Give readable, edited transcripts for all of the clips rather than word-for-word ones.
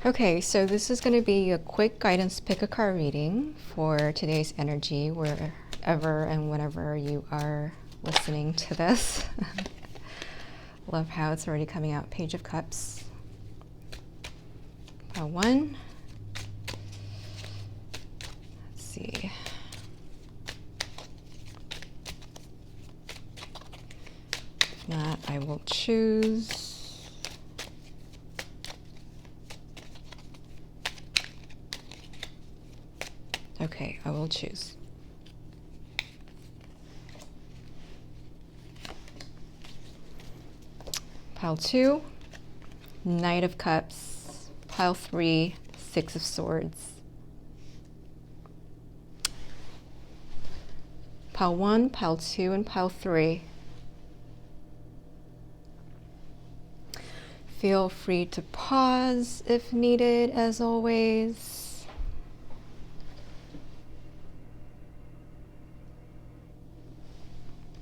Okay, so this is going to be a quick guidance pick a card reading for today's energy, wherever and whenever you are listening to this. Love how it's already coming out. Page of Cups. Pile 1. Let's see. If not, I will choose. Okay, I will choose. Pile 2, Knight of Cups. Pile 3, Six of Swords. Pile 1, Pile 2, and Pile 3. Feel free to pause if needed, as always.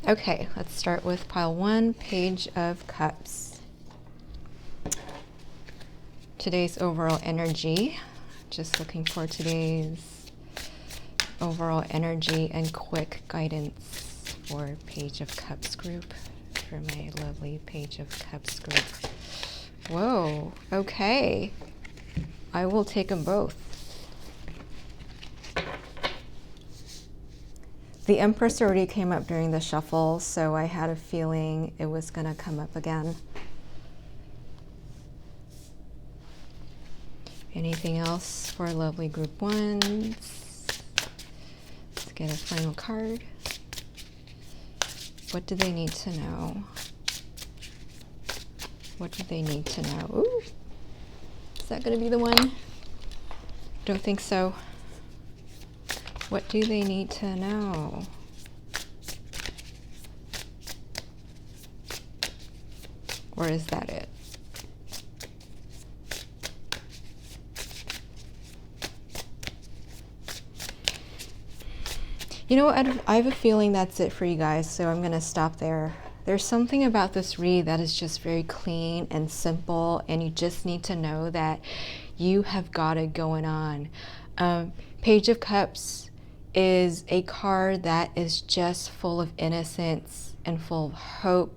Okay, let's start with Pile 1, Page of Cups. Today's overall energy. Just looking for today's overall energy and quick guidance for Page of Cups group, for my lovely Page of Cups group. Whoa, okay. I will take them both. The Empress already came up during the shuffle, so I had a feeling it was going to come up again. Anything else for lovely group ones? Let's get a final card. What do they need to know? What do they need to know? Ooh, is that going to be the one? Don't think so. What do they need to know? Or is that it? You know what? I have a feeling that's it for you guys, so I'm going to stop there. There's something about this read that is just very clean and simple, and you just need to know that you have got it going on. Page of Cups is a card that is just full of innocence and full of hope.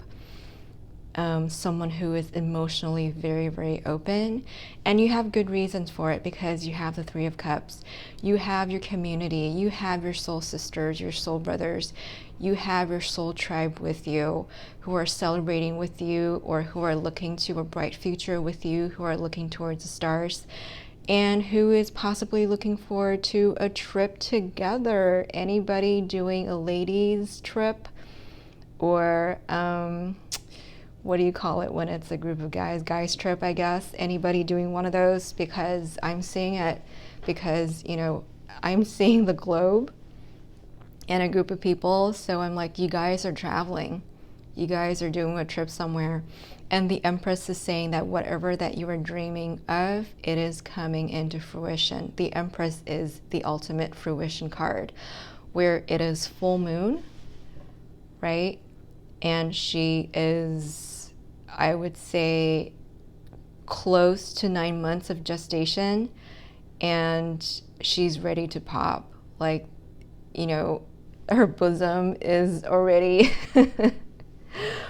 Someone who is emotionally very, very open, and you have good reasons for it because you have the Three of Cups. You have your community, you have your soul sisters, your soul brothers, you have your soul tribe with you who are celebrating with you, or who are looking to a bright future with you, who are looking towards the stars, and who is possibly looking forward to a trip together. Anybody doing a ladies trip, or what do you call it when it's a group of guys trip, I guess. Anybody doing one of those? Because I'm seeing it, because, you know, I'm seeing the globe and a group of people, so I'm like, you guys are traveling. You guys are doing a trip somewhere. And the Empress is saying that whatever that you are dreaming of, it is coming into fruition. The Empress is the ultimate fruition card, where it is full moon, right? And she is, I would say, close to 9 months of gestation, and she's ready to pop. Like, you know, her bosom is already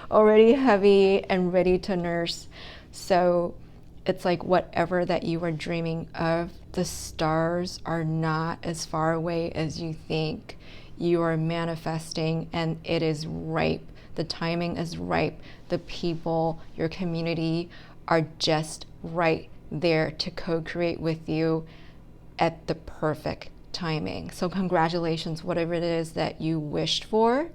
already heavy and ready to nurse. So it's like whatever that you are dreaming of, the stars are not as far away as you think. You are manifesting, and it is ripe. The timing is ripe. The people, your community, are just right there to co-create with you at the perfect timing. So congratulations, whatever it is that you wished for.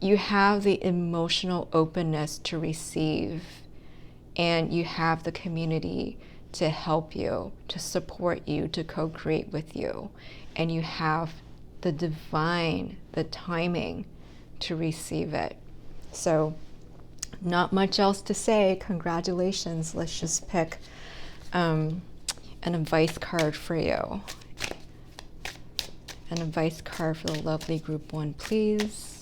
You have the emotional openness to receive, and you have the community to help you, to support you, to co-create with you. And you have the divine, the timing to receive it. So not much else to say. Congratulations. Let's just pick an advice card for you. An advice card for the lovely group one, please.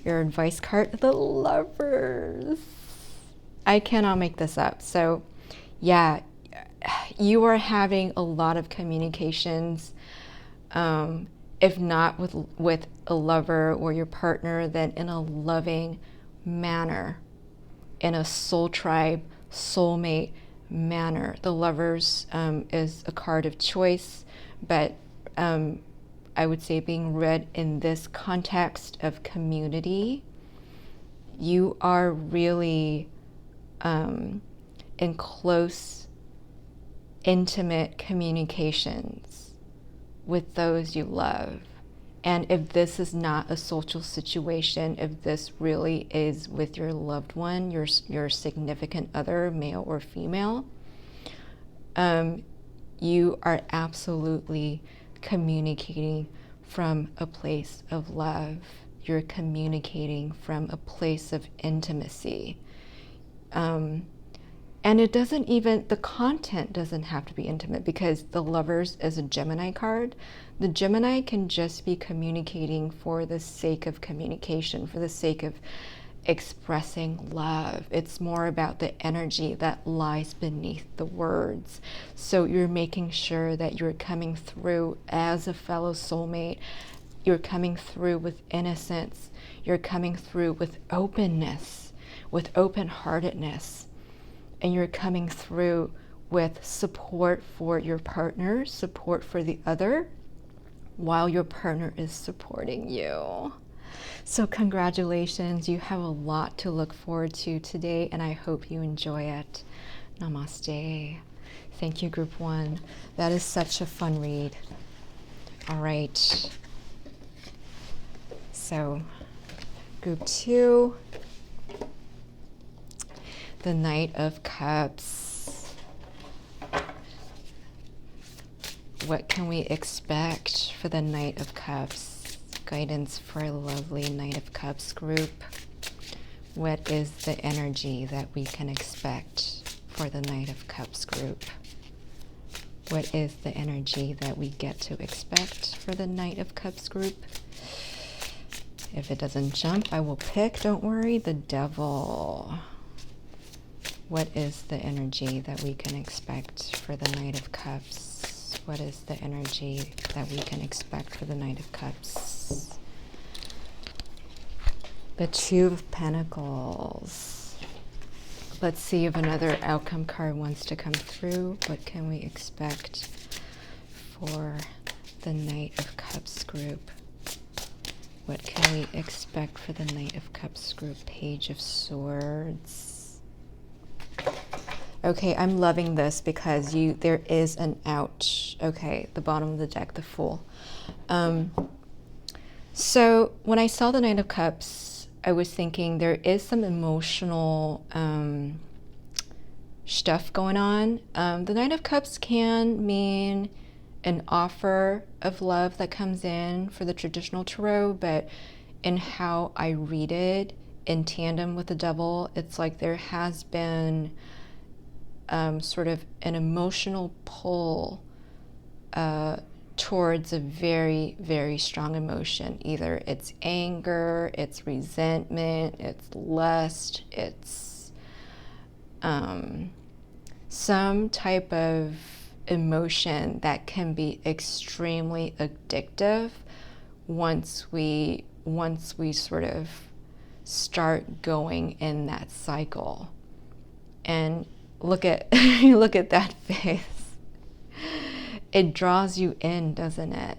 Your advice card, the Lovers. I cannot make this up. So yeah, you are having a lot of communications, if not with a lover or your partner, then in a loving manner, in a soul tribe, soulmate manner. The Lovers is a card of choice, but I would say being read in this context of community, you are really in close, intimate communications with those you love. And if this is not a social situation, if this really is with your loved one, your significant other, male or female, you are absolutely communicating from a place of love. You're communicating from a place of intimacy. And it doesn't even, the content doesn't have to be intimate, because the Lovers is a Gemini card. The Gemini can just be communicating for the sake of communication, for the sake of expressing love. It's more about the energy that lies beneath the words. So you're making sure that you're coming through as a fellow soulmate. You're coming through with innocence. You're coming through with openness, with open-heartedness. And you're coming through with support for your partner, support for the other, while your partner is supporting you. So congratulations, you have a lot to look forward to today, and I hope you enjoy it. Namaste. Thank you, Group 1. That is such a fun read. All right. So, Group 2. The Knight of Cups. What can we expect for the Knight of Cups? Guidance for a lovely Knight of Cups group. What is the energy that we can expect for the Knight of Cups group? What is the energy that we get to expect for the Knight of Cups group? If it doesn't jump, I will pick, don't worry, the Devil. What is the energy that we can expect for the Knight of Cups? What is the energy that we can expect for the Knight of Cups? The Two of Pentacles. Let's see if another outcome card wants to come through. What can we expect for the Knight of Cups group? What can we expect for the Knight of Cups group? Page of Swords. Okay, I'm loving this because there is an ouch. Okay, the bottom of the deck, the Fool. So when I saw the Knight of Cups, I was thinking there is some emotional stuff going on. The Knight of Cups can mean an offer of love that comes in for the traditional tarot, but in how I read it in tandem with the Devil, it's like there has been sort of an emotional pull towards a very, very strong emotion. Either it's anger, it's resentment, it's lust, it's some type of emotion that can be extremely addictive once we sort of start going in that cycle. And look at look at that face. It draws you in, doesn't it?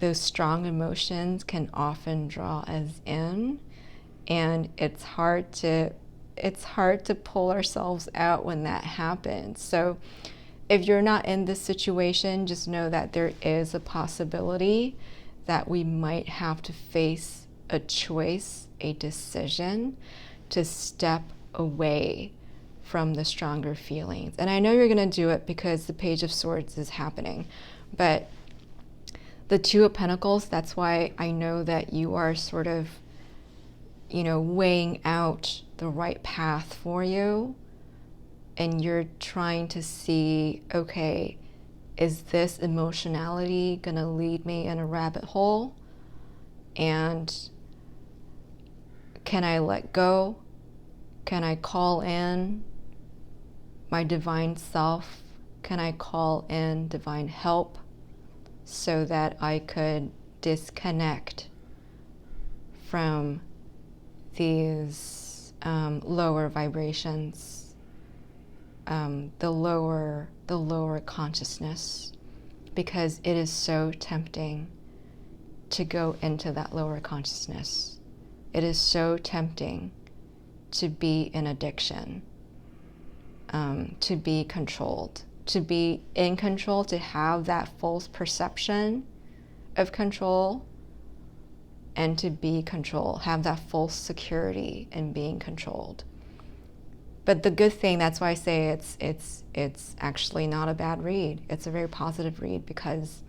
Those strong emotions can often draw us in, and it's hard to pull ourselves out when that happens. So if you're not in this situation, just know that there is a possibility that we might have to face a choice, a decision to step away from the stronger feelings. And I know you're going to do it because the Page of Swords is happening. But the Two of Pentacles, that's why I know that you are sort of, weighing out the right path for you. And you're trying to see, okay, is this emotionality going to lead me in a rabbit hole? And can I let go? Can I call in my divine self? Can I call in divine help so that I could disconnect from these lower vibrations, the lower consciousness, because it is so tempting to go into that lower consciousness. It is so tempting to be in addiction, to be controlled, to be in control, to have that false perception of control, and to be controlled, have that false security in being controlled. But the good thing, that's why I say it's actually not a bad read. It's a very positive read, because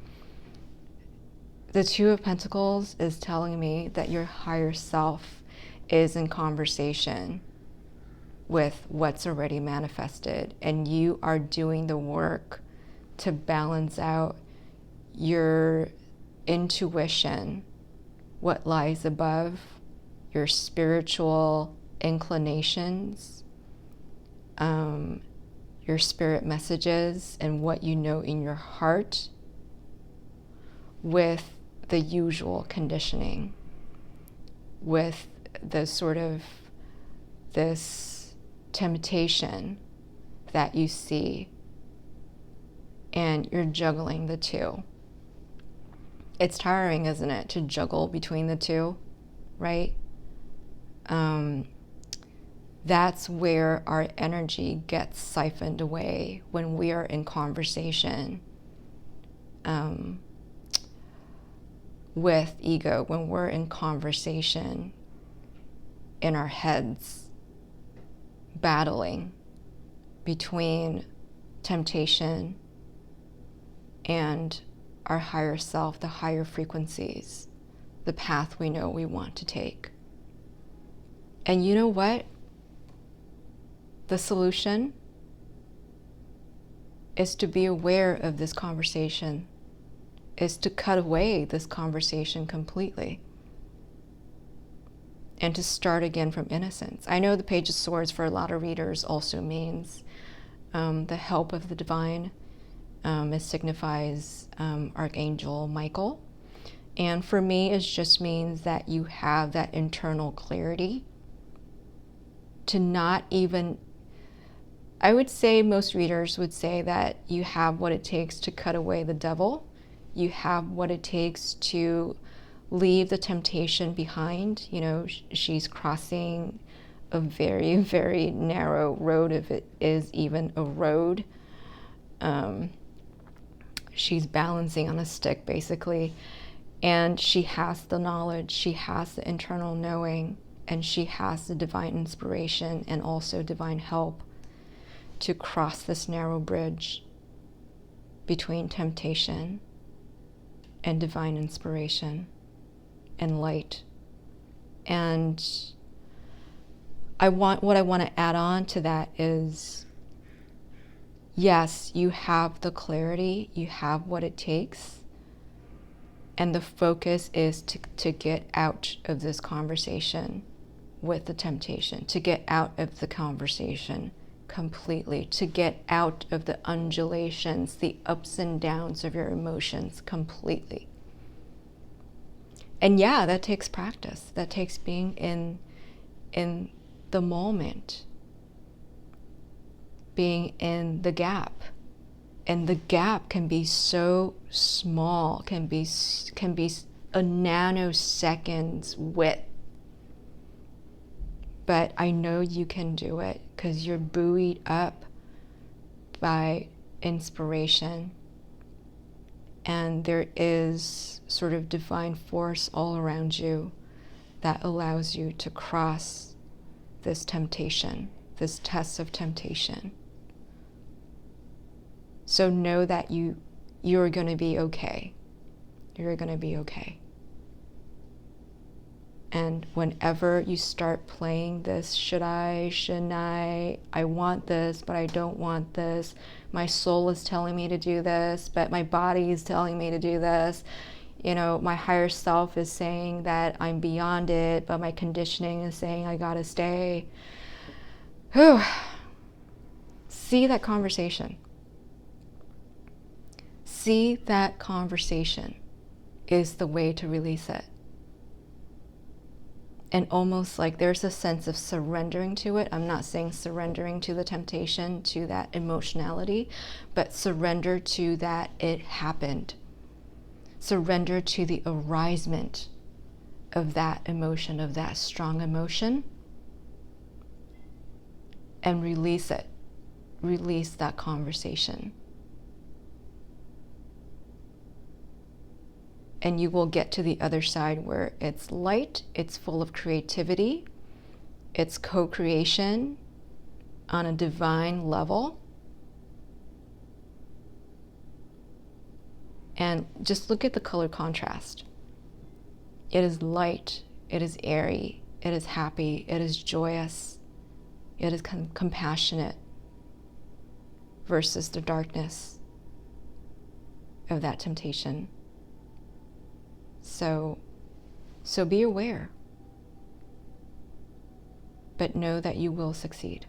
the Two of Pentacles is telling me that your higher self is in conversation with what's already manifested, and you are doing the work to balance out your intuition, what lies above, your spiritual inclinations, your spirit messages, and what you know in your heart, with the usual conditioning, with the sort of this temptation that you see, and you're juggling the two. It's tiring, isn't it, to juggle between the two, right? That's where our energy gets siphoned away when we are in conversation with ego, when we're in conversation in our heads, battling between temptation and our higher self, the higher frequencies, the path we know we want to take. And you know what? The solution is to be aware of this conversation, is to cut away this conversation completely, and to start again from innocence. I know the Page of Swords for a lot of readers also means the help of the divine. It signifies Archangel Michael. And for me, it just means that you have that internal clarity to not even, I would say most readers would say that you have what it takes to cut away the devil. You have what it takes to leave the temptation behind. You know, she's crossing a very, very narrow road, if it is even a road. She's balancing on a stick, basically. And she has the knowledge, she has the internal knowing, and she has the divine inspiration and also divine help to cross this narrow bridge between temptation and divine inspiration and light. And what I want to add on to that is, yes, you have the clarity, you have what it takes, and the focus is to get out of this conversation with the temptation, to get out of the conversation completely, to get out of the undulations, the ups and downs of your emotions completely. And yeah, that takes practice. That takes being in the moment, being in the gap. And the gap can be so small, can be a nanoseconds width. But I know you can do it because you're buoyed up by inspiration. And there is sort of divine force all around you that allows you to cross this temptation, this test of temptation. So know that you're going to be okay. You're going to be okay. And whenever you start playing this, shouldn't I want this, but I don't want this. My soul is telling me to do this, but my body is telling me to do this. You know, my higher self is saying that I'm beyond it, but my conditioning is saying I gotta stay. See that conversation. See that conversation is the way to release it. And almost like there's a sense of surrendering to it. I'm not saying surrendering to the temptation, to that emotionality, but surrender to that it happened. Surrender to the arisement of that emotion, of that strong emotion, and release it. Release that conversation. And you will get to the other side where it's light, it's full of creativity, it's co-creation on a divine level. And just look at the color contrast. It is light, it is airy, it is happy, it is joyous, it is compassionate versus the darkness of that temptation. So be aware, but know that you will succeed.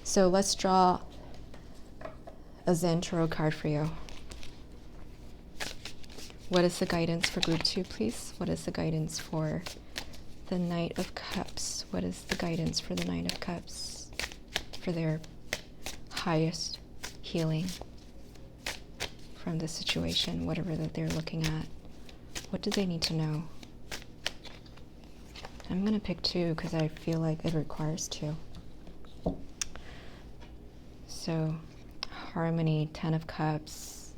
So let's draw a Zen Tarot card for you. What is the guidance for group 2, please? What is the guidance for the Knight of Cups? What is the guidance for the Knight of Cups for their highest healing from the situation, whatever that they're looking at? What do they need to know? I'm going to pick 2 because I feel like it requires 2. So, harmony, 10 of Cups.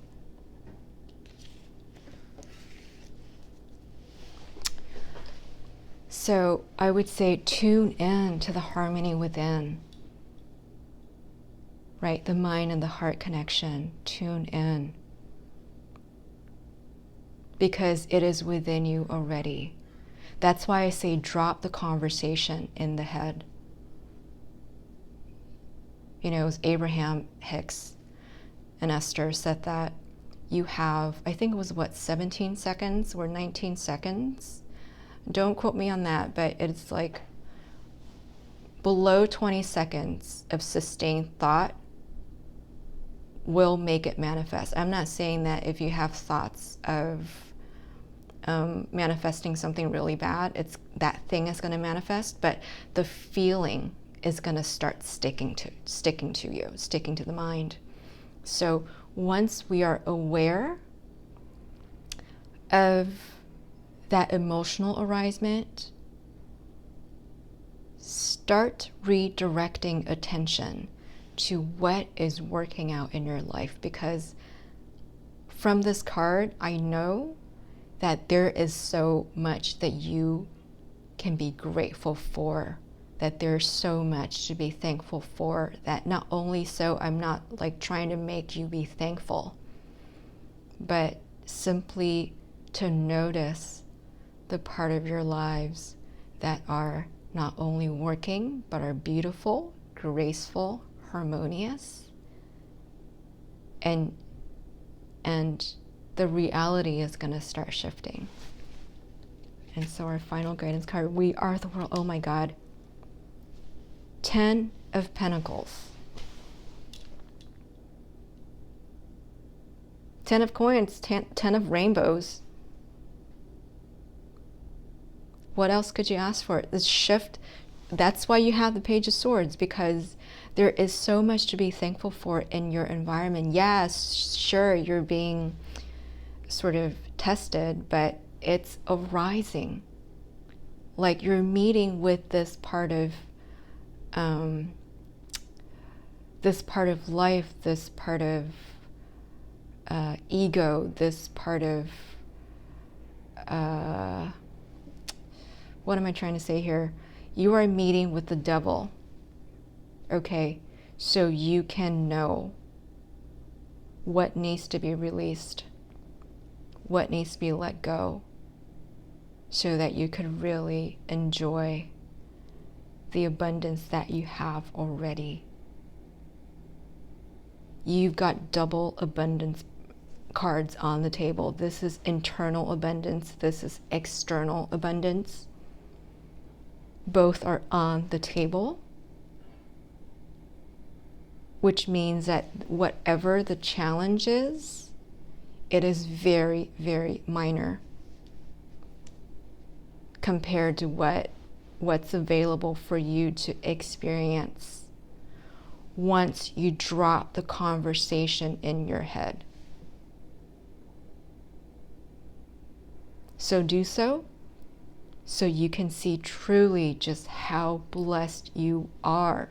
So, I would say tune in to the harmony within. Right? The mind and the heart connection. Tune in. Because it is within you already. That's why I say drop the conversation in the head. You know, it was Abraham Hicks and Esther said that you have, I think it was 17 seconds or 19 seconds? Don't quote me on that, but it's like below 20 seconds of sustained thought will make it manifest. I'm not saying that if you have thoughts of manifesting something really bad, it's that thing is going to manifest, but the feeling is going to start sticking to you, sticking to the mind. So once we are aware of that emotional arisement, start redirecting attention to what is working out in your life, because from this card, I know that there is so much that you can be grateful for, that there's so much to be thankful for, that not only so I'm not like trying to make you be thankful, but simply to notice the part of your lives that are not only working, but are beautiful, graceful, harmonious, and the reality is going to start shifting. And so our final guidance card, we are the world. Oh my God. 10 of Pentacles. 10 of coins, 10 of rainbows. What else could you ask for? This shift. That's why you have the Page of Swords, because there is so much to be thankful for in your environment. Yes, sure, you're being sort of tested, but it's arising. Like you're meeting with this part of life, this part of ego, this part of what am I trying to say here? You are meeting with the devil, okay? So you can know what needs to be released, what needs to be let go, so that you could really enjoy the abundance that you have already. You've got double abundance cards on the table. This is internal abundance. This is external abundance. Both are on the table. which means that whatever the challenge is, it is very, very minor compared to what's available for you to experience once you drop the conversation in your head. So do so you can see truly just how blessed you are.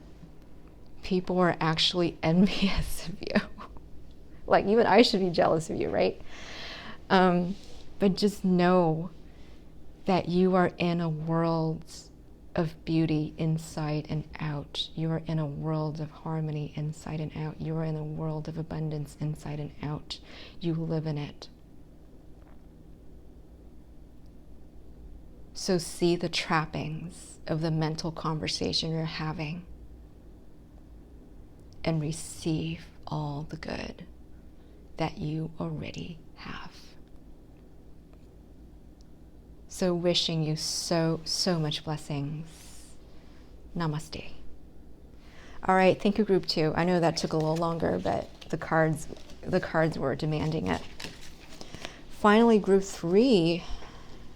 People are actually envious of you. Like, even I should be jealous of you, right? But just know that you are in a world of beauty inside and out. You are in a world of harmony inside and out. You are in a world of abundance inside and out. You live in it. So see the trappings of the mental conversation you're having and receive all the good that you already have. So wishing you so much blessings. Namaste. All right, thank you, group 2. I know that took a little longer, but the cards were demanding it. Finally, group 3,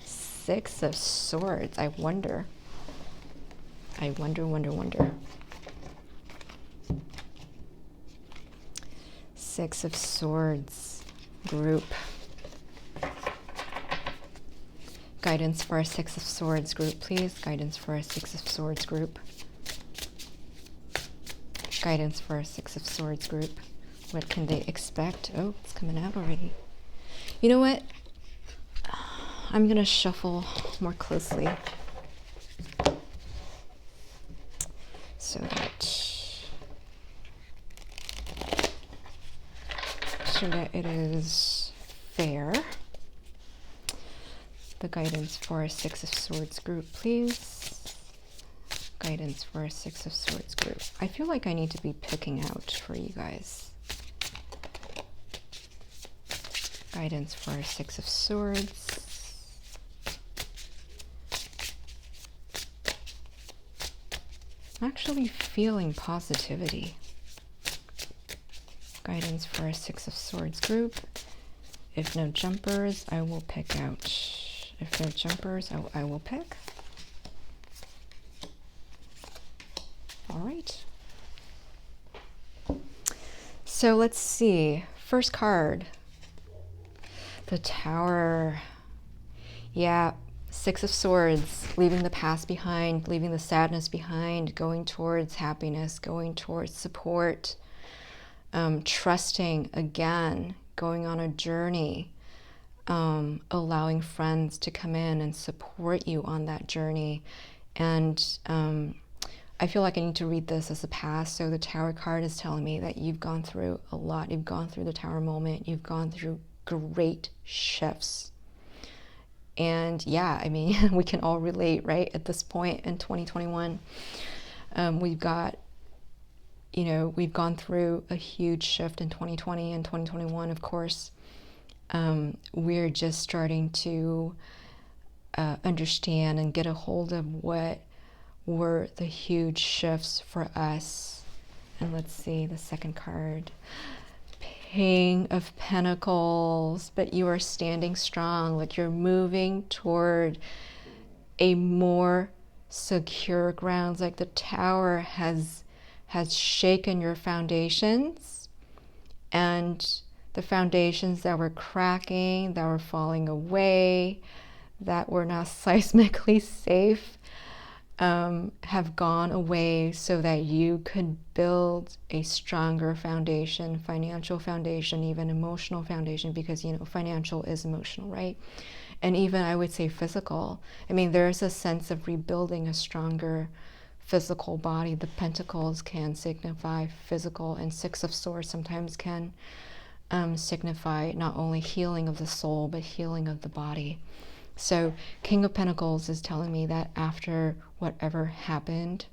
6 of Swords. I wonder. Six of Swords group. Guidance for our 6 of Swords group, please. Guidance for our 6 of Swords group. Guidance for our 6 of Swords group. What can they expect? Oh, it's coming out already. You know what? I'm going to shuffle more closely so that it is fair. The guidance for our 6 of Swords group, please. Guidance for our 6 of Swords group. I feel like I need to be picking out for you guys. Guidance for our 6 of Swords. I'm actually feeling positivity. Guidance for our 6 of Swords group. If no jumpers, I will pick out. If no jumpers, I will pick. All right. So let's see. First card. The Tower. Yeah, 6 of Swords. Leaving the past behind, leaving the sadness behind, going towards happiness, going towards support, trusting again, going on a journey. Allowing friends to come in and support you on that journey. And I feel like I need to read this as a past. So the Tower card is telling me that you've gone through a lot. You've gone through the Tower moment. You've gone through great shifts. And yeah, I mean, we can all relate, right? At this point in 2021, we've got, we've gone through a huge shift in 2020 and 2021, of course. We're just starting to understand and get a hold of what were the huge shifts for us. And let's see the second card. King of Pentacles. But you are standing strong, like you're moving toward a more secure grounds, like the Tower has shaken your foundations, and the foundations that were cracking, that were falling away, that were not seismically safe, have gone away so that you could build a stronger foundation, financial foundation, even emotional foundation, because, financial is emotional, right? And even, I would say, physical. I mean, there's a sense of rebuilding a stronger physical body. The Pentacles can signify physical, and 6 of Swords sometimes can signify not only healing of the soul, but healing of the body. So King of Pentacles is telling me that after whatever happened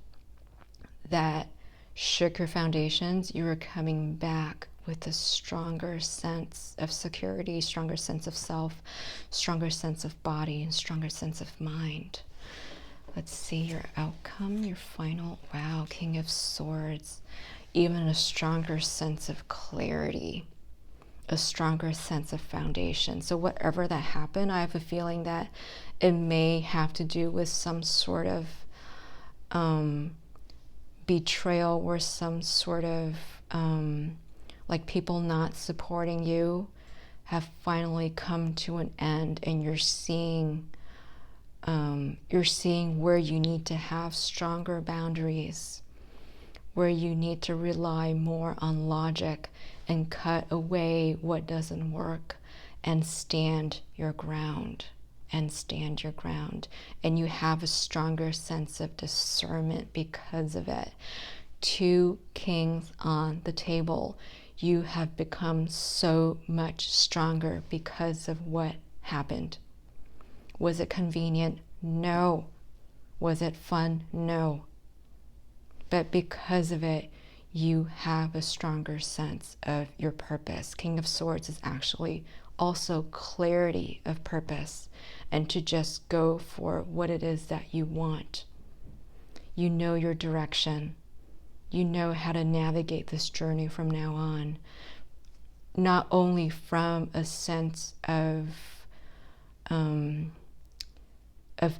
that shook your foundations, you are coming back with a stronger sense of security, stronger sense of self, stronger sense of body, and stronger sense of mind. Let's see your outcome, your final. Wow, King of Swords. even a stronger sense of clarity, a stronger sense of foundation. So whatever that happened, I have a feeling that it may have to do with some sort of betrayal, or some sort of like people not supporting you have finally come to an end, and you're seeing where you need to have stronger boundaries, where you need to rely more on logic and cut away what doesn't work, and stand your ground. And you have a stronger sense of discernment because of it. 2 kings on the table. You have become so much stronger because of what happened. Was it convenient? No. Was it fun? No. But because of it, you have a stronger sense of your purpose. King of Swords is actually also clarity of purpose, and to just go for what it is that you want. You know your direction. You know how to navigate this journey from now on, not only from a sense of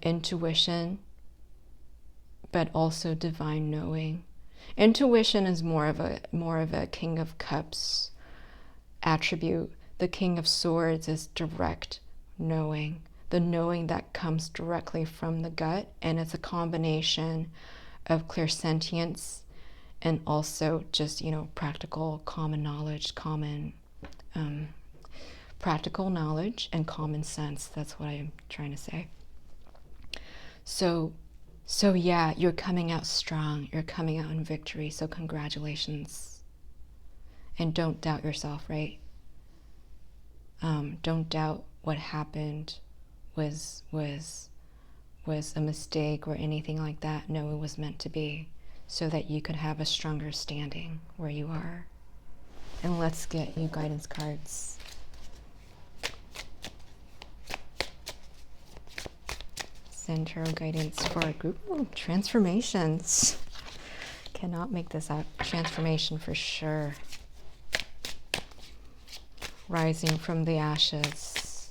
intuition, but also divine knowing. Intuition is more of a King of Cups attribute. The King of Swords is direct knowing, the knowing that comes directly from the gut, and it's a combination of clairsentience and also just, practical common knowledge, practical knowledge and common sense. That's what I'm trying to say. So yeah, you're coming out strong. You're coming out in victory. So congratulations. And don't doubt yourself, right? Don't doubt what happened was a mistake or anything like that. No, it was meant to be, so that you could have a stronger standing where you are. And let's get you guidance cards. Send tarot guidance for a group. Ooh, transformations. Cannot make this up. Transformation for sure. Rising from the ashes.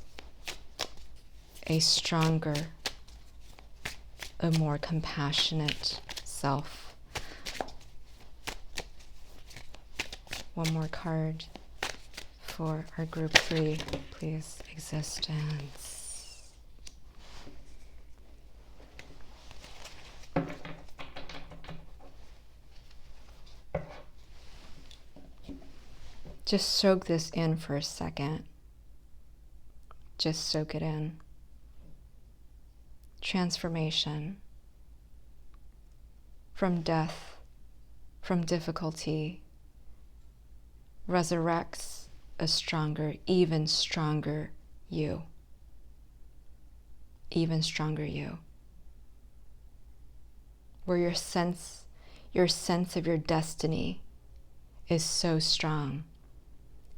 A stronger, a more compassionate self. One more card for our group 3, please. Existence. Just soak this in for a second. Just soak it in. Transformation. From death, from difficulty, resurrects a stronger, even stronger you. Even stronger you. Where your sense of your destiny is so strong.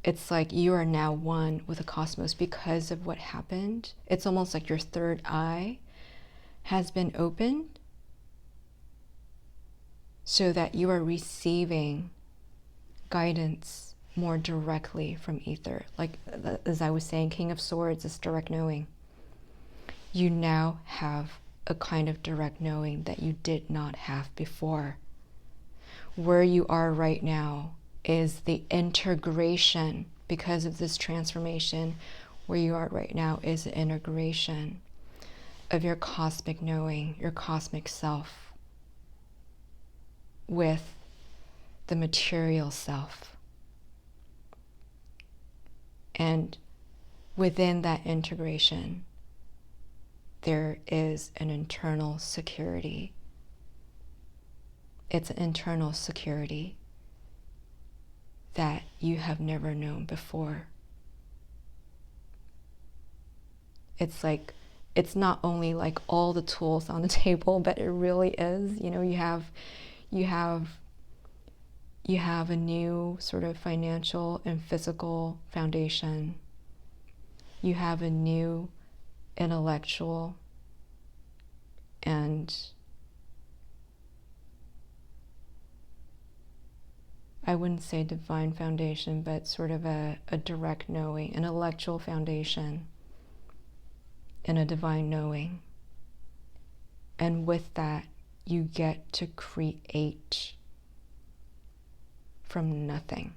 It's like you are now one with the cosmos because of what happened. It's almost like your third eye has been opened, so that you are receiving guidance more directly from ether. Like, as I was saying, King of Swords is direct knowing. You now have a kind of direct knowing that you did not have before. Where you are right now is the integration, because of this transformation. Where you are right now is the integration of your cosmic knowing, your cosmic self, with the material self. And within that integration, there is an internal security. It's an internal security that you have never known before. It's like, it's not only like all the tools on the table, but it really is. You have a new sort of financial and physical foundation. You have a new intellectual and I wouldn't say divine foundation, but sort of a direct knowing, an intellectual foundation, and a divine knowing. And with that, you get to create from nothing.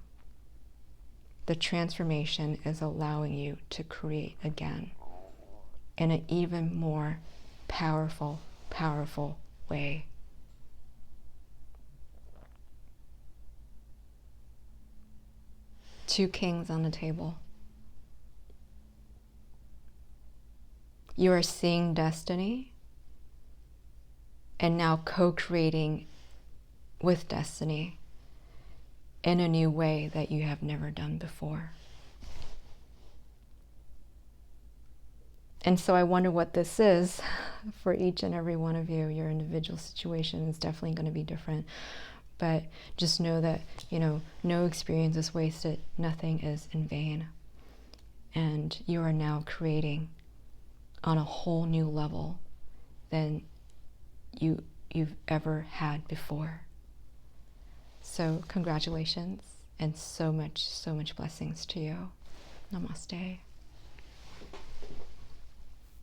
The transformation is allowing you to create again in an even more powerful, powerful way. Two kings on the table. You are seeing destiny and now co-creating with destiny in a new way that you have never done before. And so I wonder what this is for each and every one of you. Your individual situation is definitely going to be different. But just know that, no experience is wasted. Nothing is in vain. And you are now creating on a whole new level than you've ever had before. So congratulations and so much blessings to you. Namaste.